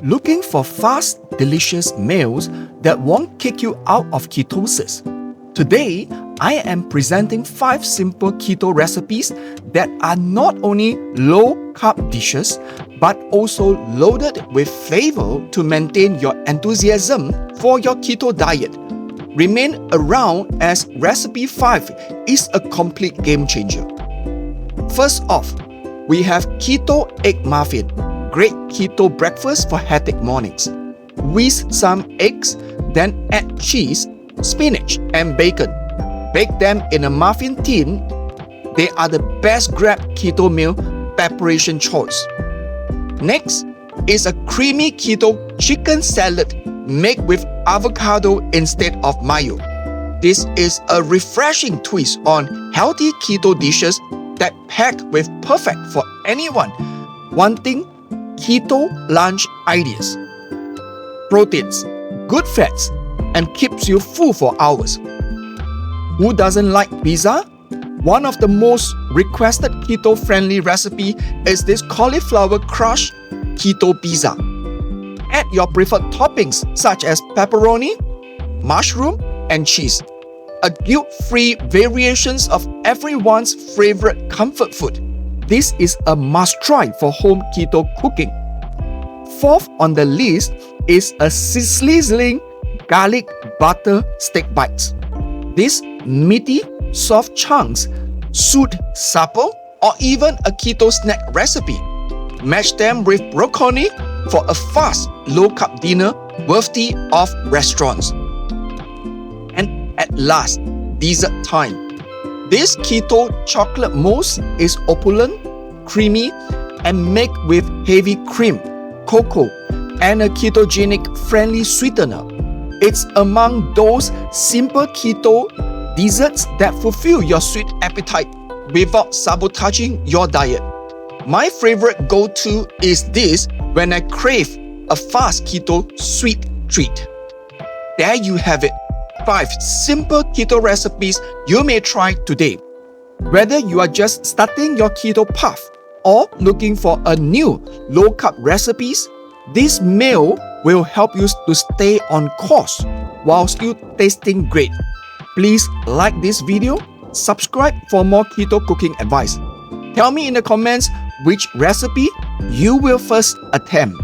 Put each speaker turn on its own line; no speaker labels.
Looking for fast, delicious meals that won't kick you out of ketosis? Today, I am presenting 5 simple keto recipes that are not only low-carb dishes, but also loaded with flavor to maintain your enthusiasm for your keto diet. Remain around as recipe 5 is a complete game changer. First off, we have keto egg muffin. Great keto breakfast for hectic mornings. Whisk some eggs, then add cheese, spinach, and bacon. Bake them in a muffin tin. They are the best grab keto meal preparation choice. Next is a creamy keto chicken salad made with avocado instead of mayo. This is a refreshing twist on healthy keto dishes that packed with perfect for anyone wanting keto lunch ideas. Proteins, good fats, and keeps you full for hours. Who doesn't like pizza? One of the most requested keto-friendly recipe is this cauliflower crushed keto pizza. Add your preferred toppings such as pepperoni, mushroom, and cheese. A guilt-free variations of everyone's favorite comfort food. This is a must-try for home keto cooking. Fourth on the list is a sizzling garlic butter steak bites. These meaty, soft chunks suit supper or even a keto snack recipe. Match them with broccoli for a fast, low-carb dinner worthy of restaurants. And at last, dessert time. This keto chocolate mousse is opulent, creamy, and made with heavy cream, cocoa, and a ketogenic friendly sweetener. It's among those simple keto desserts that fulfill your sweet appetite without sabotaging your diet. My favorite go-to is this when I crave a fast keto sweet treat. There you have it. 5 simple keto recipes you may try today. Whether you are just starting your keto path or looking for a new low-carb recipes, this meal will help you to stay on course while still tasting great. Please like this video, subscribe for more keto cooking advice. Tell me in the comments which recipe you will first attempt.